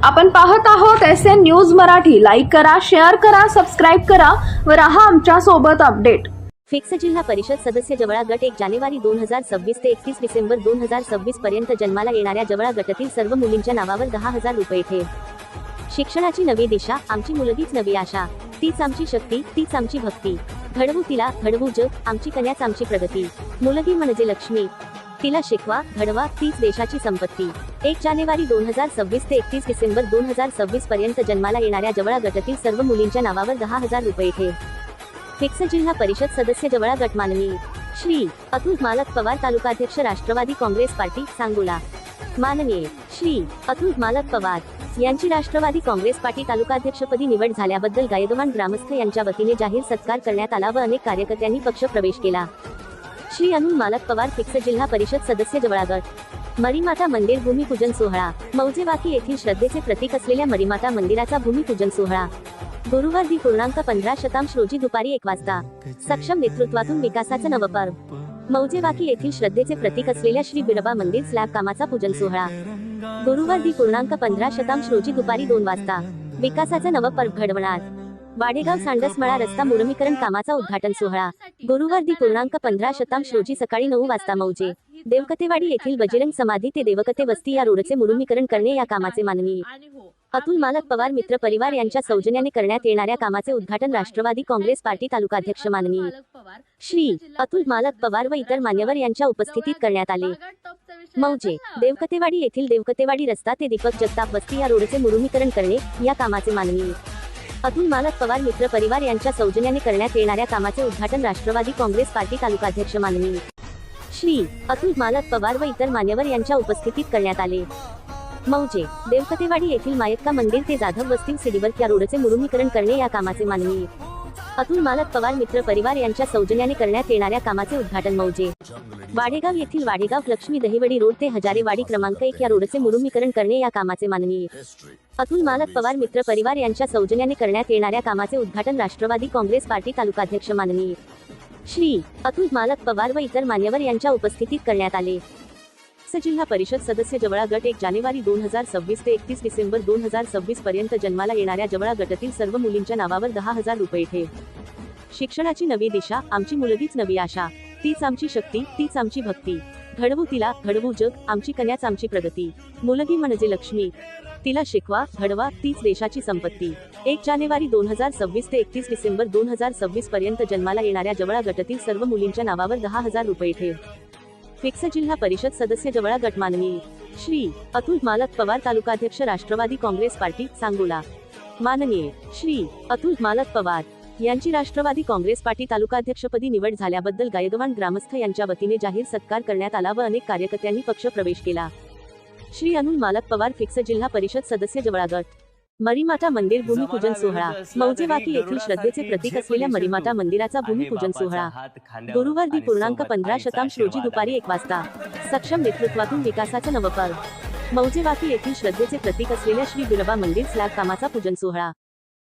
आपण पाहत आहोत SN न्यूज मराठी. लाईक करा, शेअर करा, सबस्क्राईब करा व रहा आमच्या सोबत अपडेट. फिक्स जिल्हा परिषद सदस्य जवळा गट 1 जानेवारी 2026 ते 31 डिसेंबर 2026 पर्यंत जन्माला येणाऱ्या जवळा गटातील सर्व मुलींच्या नावावर 10,000 रुपये ठेव. शिक्षणाची नवी दिशा, आमची मुलगीच नवी आशा, तीच आमची शक्ती, तीच आमची भक्ती. घडवू तिला, घडवू जग, आमची कन्याच आमची प्रगती. मुलगी म्हणजे लक्ष्मी, तिला शिकवा, घडवा, तीच देशाची संपत्ती. 1 जानेवारी 2026 ते 31 डिसेंबर 2026 पर्यंत जन्माला येणाऱ्या जवळा गटातील सर्व मुलींच्या नावावर 10,000 रुपये ठेव. फिक्स जिल्हा परिषद सदस्य जवळा गट माननीय श्री अतुल मालक पवार, तालुकाध्यक्ष राष्ट्रवादी काँग्रेस पार्टी, सांगोला. माननीय श्री अतुल मालक पवार यांची राष्ट्रवादी काँग्रेस पार्टी तालुकाध्यक्षपदी निवड झाल्याबद्दल गायदवान ग्रामस्थ यांच्या वतीने जाहीर सत्कार करण्यात आला व अनेक कार्यकर्त्यांनी पक्ष प्रवेश केला. श्री अतुल मालक पवार फिक्स जिल्हा परिषद सदस्य जवळा गट. मरीमाता मंदिर भूमिपूजन सोहळा. मौजेवाकी येथील श्रद्धेचे प्रतीक असलेल्या मरीमाता मंदिराचा भूमिपूजन सोहळा गुरुवार दि. 15 रोजी दुपारी 1 वाजता. सक्षम नेतृत्वातून विकासाचं नवपर्व. मौजेवाकी येथील श्रद्धेचे प्रतीक असलेल्या श्री बिरोबा मंदिर स्लॅब कामाचा पूजन सोहळा गुरुवार दि. 15 रोजी दुपारी 2 वाजता. विकासाचं नवपर्व घडवणार. वाडेगाव सांडसमळा रस्ता मुरमीकरण कामाचा उद्घाटन सोहळा गुरुवार दि. 15 रोजी सकाळी 9 वाजता. मौजे देवकतेवाडी येथील बजरंग समाधी ते देवकते वस्ती या रोडचे मुरमीकरण करणे या कामाचे माननीय अतुल मालक पवार मित्र परिवार यांच्या सौजन्याने करण्यात येणाऱ्या कामाचे उद्घाटन राष्ट्रवादी काँग्रेस पार्टी तालुकाध्यक्ष माननीय श्री अतुल मालक पवार व इतर मान्यवर यांच्या उपस्थितीत करण्यात आले. मौजे देवकतेवाडी येथील देवकतेवाडी रस्ता ते दीपक जगताप वस्ती या रोडचे मुरमीकरण करणे या कामाचे माननीय अतुल मालक पवार मित्र परिवार यांच्या सौजन्याने करण्यात येणाऱ्या कामाचे उद्घाटन राष्ट्रवादी काँग्रेस पार्टी तालुकाध्यक्ष माननीय श्री अतुल मालक पवार व इतर मान्यवर यांच्या उपस्थितीत करण्यात आले. मौजे देवकतेवाडी येथील मायक्का मंदिर ते जाधव वस्ती सिडीवर्क या रोडचे मुरमीकरण करणे या कामाचे माननीय अतुल मालक पवार मित्र परिवार यांच्या सौजन्याने करण्यात येणाऱ्या कामाचे उद्घाटन. मौजे वाडेगाव येथील वाडेगाव लक्ष्मी दहिवडी रोड ते हजारेवाडी क्रमांक 1 या रोडचे मुरमीकरण करणे या कामाचे माननीय अतुल मालक पवार मित्र परिवार यांच्या सौजन्याने करण्यात येणाऱ्या कामाचे उद्घाटन राष्ट्रवादी काँग्रेस पार्टी तालुकाध्यक्ष माननीय श्री अतुल मालक पवार व इतर मान्यवर यांच्या उपस्थितीत करण्यात आले. जिल्हा परिषद सदस्य जवळा गट 1 जानेवारी 2026 ते 31 डिसेंबर 2026 पर्यंत जन्माला येणाऱ्या जवळा गटातील सर्व मुलींच्या नावावर 10,000 रुपये ठेव. शिक्षणाची नवी दिशा, आमची मुलगीच नवी आशा, तीच आमची शक्ती, तीच आमची भक्ती. घडवू तिला, घडवू जग, आमची कन्याच आमची प्रगती. मुलगी म्हणजे लक्ष्मी, तिला शिकवा, घडवा, तीच देशाची संपत्ती. 1 जानेवारी 2026 ते 31 डिसेंबर 2026 पर्यंत जन्माला येणाऱ्या जवळा गटातील सर्व मुलींच्या नावावर 10,000 रुपये ठेव. फिक्स जिल्हा परिषद सदस्य जवळा गट माननीय श्री अतुल मालक पवार, तालुकाध्यक्ष राष्ट्रवादी काँग्रेस पार्टी, सांगोला. माननीय श्री अतुल मालक पवार यांची राष्ट्रवादी काँग्रेस पार्टी तालुकाध्यक्षपदी निवड झाल्याबद्दल गायदवान ग्रामस्थ यांच्या वतीने जाहीर सत्कार करण्यात आला व अनेक कार्यकर्त्यांनी पक्ष प्रवेश केला. श्री अतुल मालक पवार फिक्स जिल्हा परिषद सदस्य जवळा गट. मरीमाता मंदिर भूमिपूजन सोहळा. मौजेवाकी येथील श्रद्धेचे प्रतीक असलेल्या मरीमाता मंदिराचा भूमिपूजन सोहळा गुरुवार दि. 15 रोजी दुपारी 1 वाजता. सक्षम नेतृत्वातून विकासाचं नवपर्व. मौजेवाकी येथील श्रद्धेचे प्रतीक असलेल्या श्री बिरोबा मंदिर स्लॅब कामाचा पूजन सोहळा